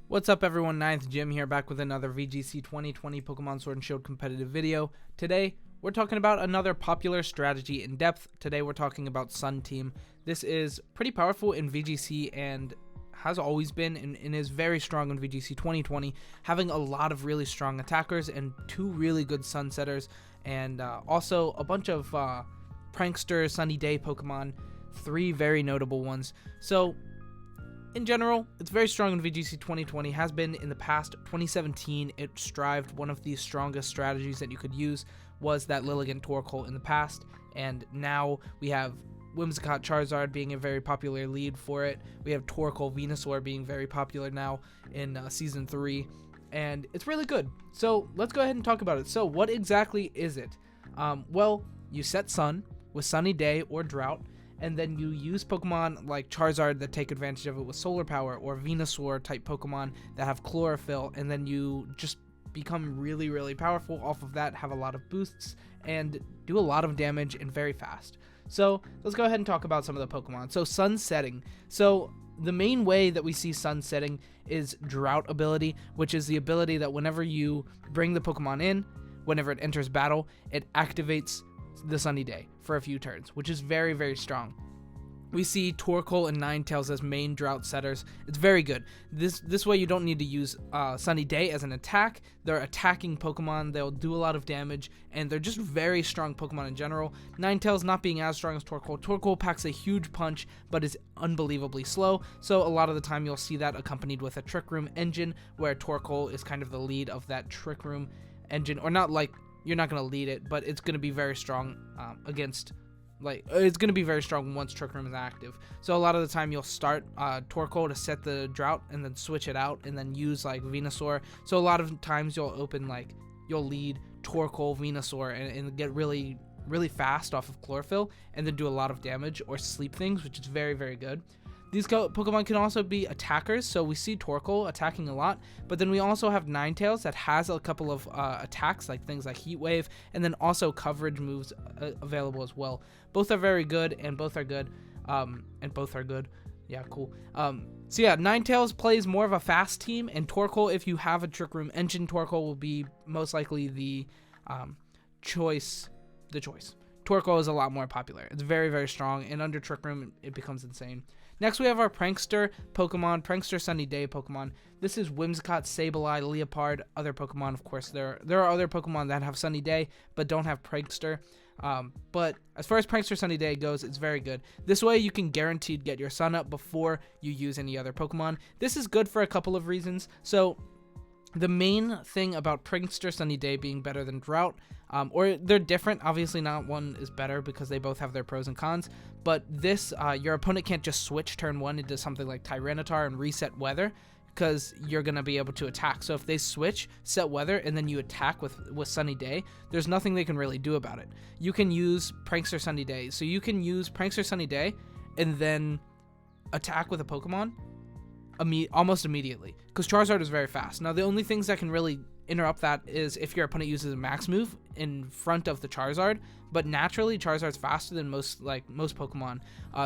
What's up everyone, 9th Jim here, back with another VGC 2020 Pokemon Sword and Shield competitive video. Today, we're talking about another popular strategy in depth. Today we're talking about Sun Team. This is pretty powerful in VGC and has always been and is very strong in VGC 2020, having a lot of really strong attackers and two really good Sun Setters, and also a bunch of Prankster, Sunny Day Pokemon, three very notable ones. So in general, it's very strong in VGC 2020, has been in the past. 2017, it strived. One of the strongest strategies that you could use was that Lilligant+Torkoal in the past, and now we have Whimsicott Charizard being a very popular lead for it. We have Torkoal Venusaur being very popular now in Season 3, and it's really good. So let's go ahead and talk about it. So what exactly is it? Well, you set Sun with Sunny Day or Drought, and then you use Pokemon like Charizard that take advantage of it with Solar Power, or Venusaur type Pokemon that have Chlorophyll, and then you just become really, really powerful off of that, have a lot of boosts, and do a lot of damage and very fast. So let's go ahead and talk about some of the Pokemon. So Sun Setting. So the main way that we see Sun Setting is Drought ability, which is the ability that whenever you bring the Pokemon in, whenever it enters battle, it activates the Sunny Day for a few turns, which is very, very strong. We see Torkoal and Ninetales as main Drought setters. It's very good. This way you don't need to use Sunny Day as an attack. They're attacking Pokemon. They'll do a lot of damage, and they're just very strong Pokemon in general. Ninetales not being as strong as Torkoal. Torkoal packs a huge punch, but is unbelievably slow, so a lot of the time you'll see that accompanied with a Trick Room engine, where Torkoal is kind of the lead of that Trick Room engine, or not like, you're not going to lead it, but it's going to be very strong against, like, it's going to be very strong once Trick Room is active. So a lot of the time you'll start Torkoal to set the Drought and then switch it out and then use like Venusaur. So a lot of times you'll lead Torkoal, Venusaur, and get really, really fast off of Chlorophyll and then do a lot of damage or sleep things, which is very, very good. These Pokemon can also be attackers, so we see Torkoal attacking a lot, but then we also have Ninetales that has a couple of attacks, like things like Heat Wave, and then also coverage moves available as well. Both are very good, and both are good, Yeah, cool. So yeah, Ninetales plays more of a fast team, and Torkoal, if you have a Trick Room engine, Torkoal will be most likely the choice. Torkoal is a lot more popular. It's very, very strong, and under Trick Room, it becomes insane. Next, we have our Prankster Pokemon, Prankster Sunny Day Pokemon. This is Whimsicott Sableye, Leopard, other Pokemon. Of course, there are other Pokemon that have Sunny Day, but don't have Prankster. But as far as Prankster Sunny Day goes, it's very good. This way, you can guaranteed get your Sun up before you use any other Pokemon. This is good for a couple of reasons. So the main thing about Prankster Sunny Day being better than Drought, or they're different, obviously not one is better because they both have their pros and cons, but this, your opponent can't just switch turn 1 into something like Tyranitar and reset weather, because you're going to be able to attack. So if they switch, set weather, and then you attack with Sunny Day, there's nothing they can really do about it. You can use Prankster Sunny Day, so you can use Prankster Sunny Day and then attack with a Pokemon almost immediately, because Charizard is very fast. Now the only things that can really interrupt that is if your opponent uses a max move in front of the Charizard, but naturally Charizard's faster than most Pokemon.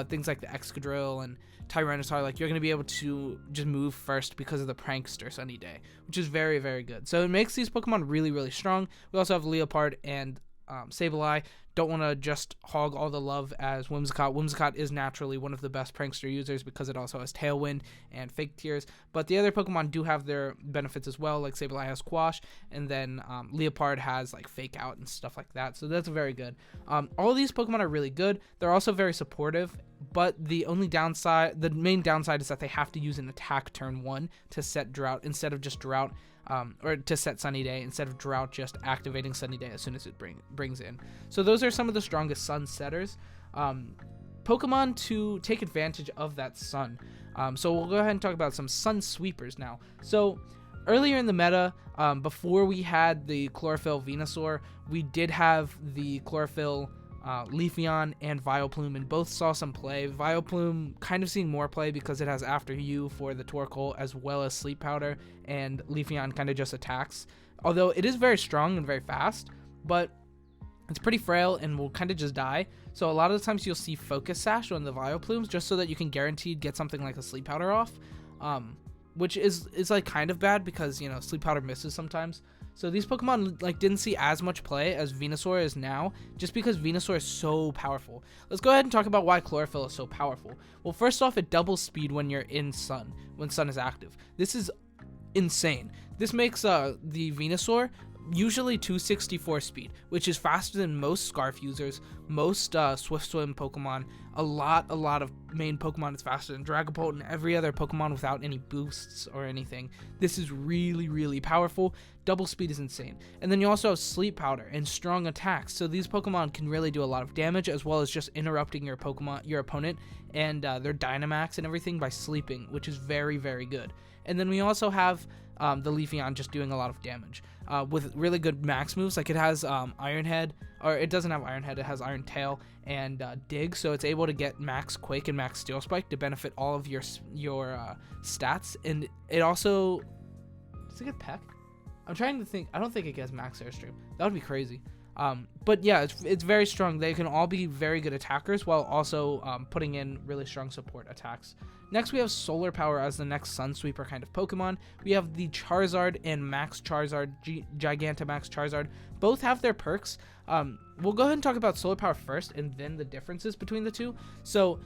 Things like the Excadrill and Tyranitar, like, you're going to be able to just move first because of the Prankster Sunny Day, which is very, very good. So it makes these Pokemon really, really strong. We also have Leopard and Sableye. Don't want to just hog all the love as Whimsicott. Whimsicott is naturally one of the best Prankster users because it also has Tailwind and Fake Tears, but the other Pokemon do have their benefits as well, like Sableye has Quash, and then Leopard has like Fake Out and stuff like that, so that's very good. All of these Pokemon are really good. They're also very supportive, but the main downside is that they have to use an attack turn 1 to set Drought instead of just Drought, or to set Sunny Day instead of Drought just activating Sunny Day as soon as it brings in. So those are some of the strongest Sun setters. Pokemon to take advantage of that Sun. So we'll go ahead and talk about some Sun Sweepers now. So earlier in the meta, before we had the Chlorophyll Venusaur, we did have the Chlorophyll Leafeon and Vileplume, and both saw some play. Vileplume kind of seeing more play because it has After You for the Torkoal as well as Sleep Powder, and Leafeon kind of just attacks. Although it is very strong and very fast, but it's pretty frail and will kind of just die. So a lot of the times you'll see Focus Sash on the Vileplumes just so that you can guaranteed get something like a Sleep Powder off. which is like kind of bad because, you know, Sleep Powder misses sometimes. So these Pokemon like didn't see as much play as Venusaur is now, just because Venusaur is so powerful. Let's go ahead and talk about why Chlorophyll is so powerful. Well, first off, it doubles speed when you're in Sun, when Sun is active. This is insane. This makes the Venusaur usually 264 speed, which is faster than most Scarf users, most Swift Swim Pokemon. A lot of main Pokemon is faster than Dragapult and every other Pokemon without any boosts or anything. This is really powerful. Double speed is insane. And then you also have Sleep Powder and strong attacks, so these Pokemon can really do a lot of damage, as well as just interrupting your opponent and their Dynamax and everything by sleeping, which is very good. And then we also have the Leafeon just doing a lot of damage with really good max moves. Like it has Iron Head, or it doesn't have Iron Head, it has Iron Tail and Dig, so it's able to get max Quake and max Steel Spike to benefit all of your stats. And it also, does it get Peck? I'm trying to think. I don't think it gets max Airstream. That would be crazy. But yeah, it's very strong. They can all be very good attackers while also putting in really strong support attacks. Next, we have Solar Power as the next Sun Sweeper kind of Pokemon. We have the Charizard and Max Charizard, Gigantamax Charizard. Both have their perks. We'll go ahead and talk about Solar Power first and then the differences between the two. So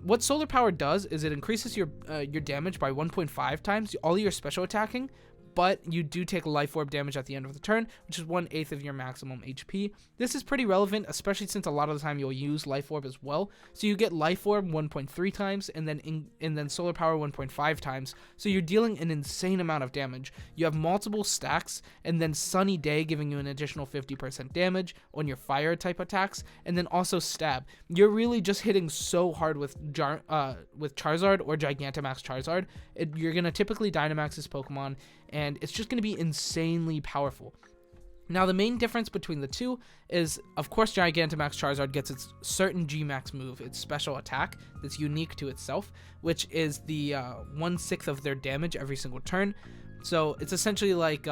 what Solar Power does is it increases your damage by 1.5 times, all your special attacking, but you do take Life Orb damage at the end of the turn, which is 1/8 of your maximum HP. This is pretty relevant, especially since a lot of the time you'll use Life Orb as well. So you get Life Orb 1.3 times, and then Solar Power 1.5 times. So you're dealing an insane amount of damage. You have multiple stacks, and then Sunny Day giving you an additional 50% damage on your fire type attacks, and then also Stab. You're really just hitting so hard with Charizard or Gigantamax Charizard. You're gonna typically Dynamax this Pokemon, and it's just going to be insanely powerful. Now, the main difference between the two is, of course, Gigantamax Charizard gets its certain G-Max move, its special attack that's unique to itself, which is the 1/6 of their damage every single turn. So it's essentially like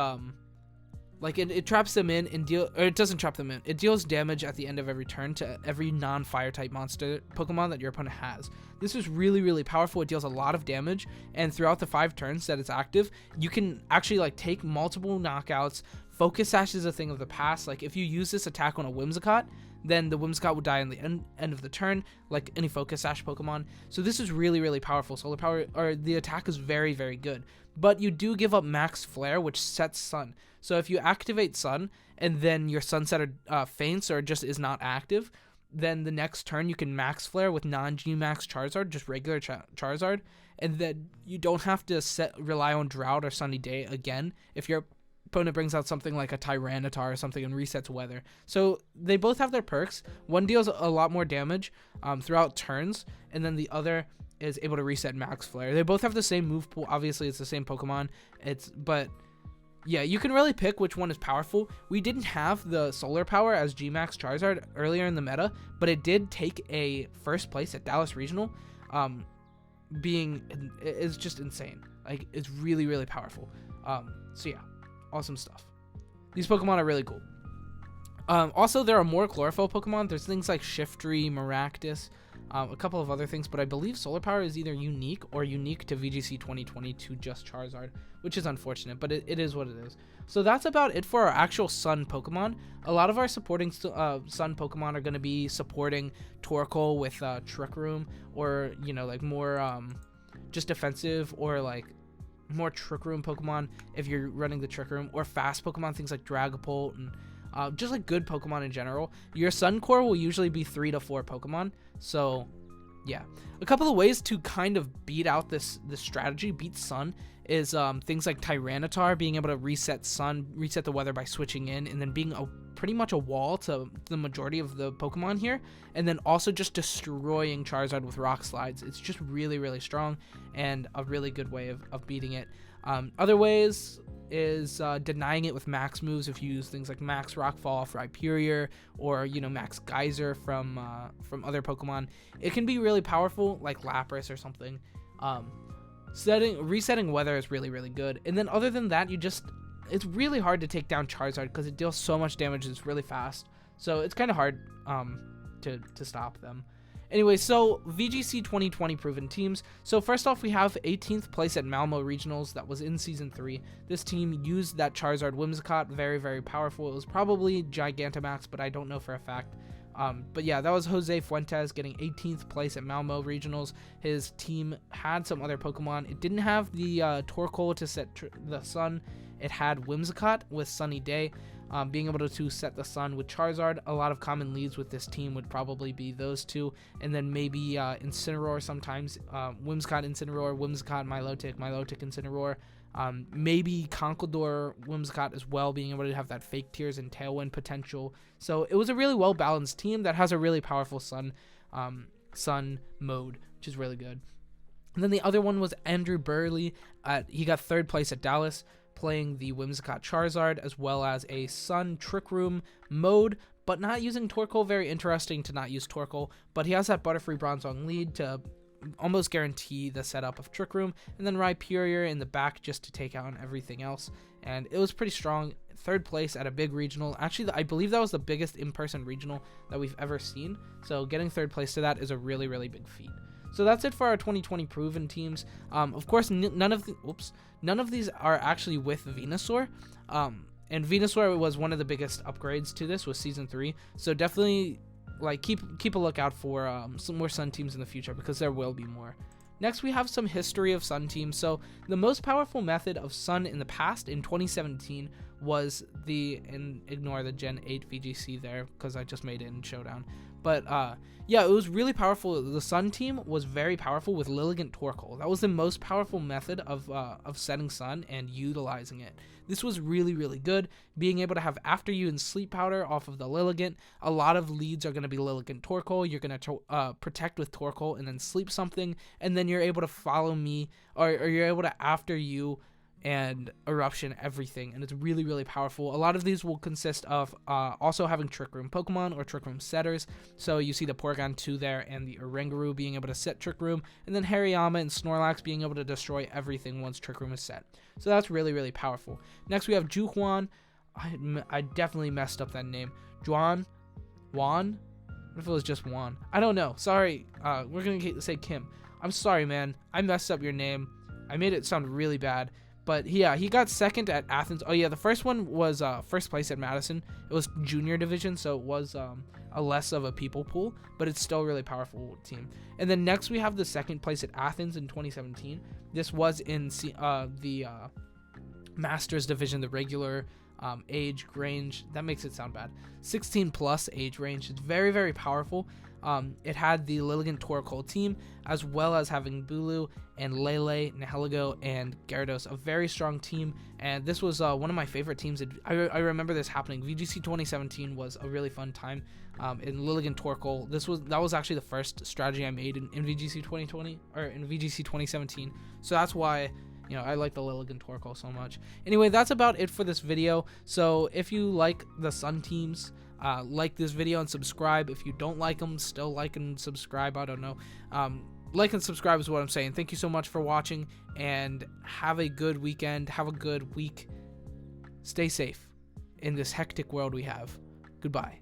it traps them in and it doesn't trap them in. It deals damage at the end of every turn to every non-fire type monster Pokemon that your opponent has. This is really powerful. It deals a lot of damage, and throughout the 5 turns that it's active, you can actually like take multiple knockouts. Focus Sash is a thing of the past. Like if you use this attack on a Whimsicott, then the Whimsicott would die in the end of the turn, like any Focus Sash Pokemon. So this is really powerful. Solar Power, or the attack is very good. But you do give up Max Flare, which sets Sun. So if you activate Sun and then your Sunsetter faints or just is not active, then the next turn you can Max Flare with non-G-Max Charizard, just regular Charizard, and then you don't have to rely on Drought or Sunny Day again if your opponent brings out something like a Tyranitar or something and resets Weather. So they both have their perks. One deals a lot more damage throughout turns, and then the other is able to reset Max Flare. They both have the same move pool. Obviously, it's the same Pokemon. But yeah, you can really pick which one is powerful. We didn't have the Solar Power as G-Max Charizard earlier in the meta, but it did take a first place at Dallas Regional. It's just insane. Like, it's really powerful. So yeah, awesome stuff. These Pokemon are really cool. Also, there are more Chlorophyll Pokemon. There's things like Shiftry, Maractus, a couple of other things, but I believe Solar Power is either unique or unique to VGC 2020 to just Charizard, which is unfortunate, but it is what it is. So that's about it for our actual Sun Pokemon. A lot of our supporting Sun Pokemon are going to be supporting Torkoal with Trick Room, or, you know, like more just defensive, or like more Trick Room Pokemon if you're running the Trick Room, or fast Pokemon, things like Dragapult, and just like good Pokemon in general. Your Sun Core will usually be 3 to 4 Pokemon. So yeah, a couple of ways to kind of beat out this strategy, beat Sun, is things like Tyranitar being able to reset the weather by switching in, and then being pretty much a wall to the majority of the Pokemon here, and then also just destroying Charizard with Rock Slides. It's just really strong and a really good way of beating it. Other ways is denying it with max moves. If you use things like Max Rockfall for Hyperior, or, you know, Max Geyser from other Pokemon, it can be really powerful, like Lapras or something. Resetting weather is really good. And then other than that, it's really hard to take down Charizard because it deals so much damage. It's really fast, so it's kind of hard to stop them. Anyway, so VGC 2020 proven teams. So first off, we have 18th place at Malmo Regionals. That was in Season 3. This team used that Charizard Whimsicott. Very, very powerful. It was probably Gigantamax, but I don't know for a fact. But yeah, that was Jose Fuentes getting 18th place at Malmo Regionals. His team had some other Pokemon. It didn't have the Torkoal to set the sun. It had Whimsicott with Sunny Day. Being able to set the sun with Charizard. A lot of common leads with this team would probably be those two, and then maybe Incineroar sometimes, Whimsicott Incineroar, Whimsicott Milotic, Milotic Incineroar, maybe Conkeldurr Whimsicott as well, being able to have that Fake Tears and Tailwind potential. So it was a really well balanced team that has a really powerful sun mode, which is really good. And then the other one was Andrew Burley. He got 3rd place at Dallas, playing the Whimsicott Charizard as well as a Sun Trick Room mode, but not using Torkoal. Very interesting to not use Torkoal, but he has that Butterfree Bronzong lead to almost guarantee the setup of Trick Room, and then Rhyperior in the back just to take out everything else, and it was pretty strong. 3rd place at a big regional. Actually, I believe that was the biggest in-person regional that we've ever seen, so getting 3rd place to that is a really, really big feat. So that's it for our 2020 proven teams. Of course, none of these are actually with Venusaur. And Venusaur was one of the biggest upgrades to this with Season 3. So definitely keep a lookout for some more Sun teams in the future, because there will be more. Next, we have some history of Sun teams. So the most powerful method of Sun in the past, in 2017, was and ignore the Gen 8 VGC there, because I just made it in Showdown. But yeah, it was really powerful. The Sun team was very powerful with Lilligant+Torkoal. That was the most powerful method of setting Sun and utilizing it. This was really, really good. Being able to have After You and Sleep Powder off of the Lilligant. A lot of leads are going to be Lilligant+Torkoal. You're going to protect with Torkoal and then sleep something, and then you're able to follow me, or you're able to After You and Eruption everything, and it's really, really powerful. A lot of these will consist of also having Trick Room Pokemon or Trick Room setters. So you see the Porygon 2 there, and the Oranguru being able to set Trick Room, and then Hariyama and Snorlax being able to destroy everything once Trick Room is set. So that's really, really powerful. Next we have Juhuan. I definitely messed up that name. Juan? What if it was just Juan? I don't know. Sorry. We're gonna say Kim. I'm sorry, man. I messed up your name. I made it sound really bad. But yeah, he got 2nd at Athens. Oh yeah, the first one was 1st place at Madison. It was junior division, so it was a less of a people pool, but it's still a really powerful team. And then next we have the 2nd place at Athens in 2017. This was in the Masters division, the regular age range. That makes it sound bad. 16 plus age range. It's very, very powerful. It had the Lilligant+Torkoal team, as well as having Bulu and Lele, Nihilego, and Gyarados. A very strong team, and this was one of my favorite teams. I remember this happening. VGC 2017 was a really fun time in Lilligant+Torkoal. That was actually the first strategy I made in VGC 2020, or in VGC 2017. So that's why, you know, I like the Lilligant+Torkoal so much. Anyway, that's about it for this video. So if you like the Sun teams, like this video and subscribe. If you don't like them, still like and subscribe. I don't know. Like and subscribe is what I'm saying. Thank you so much for watching, and have a good weekend. Have a good week. Stay safe in this hectic world we have. Goodbye.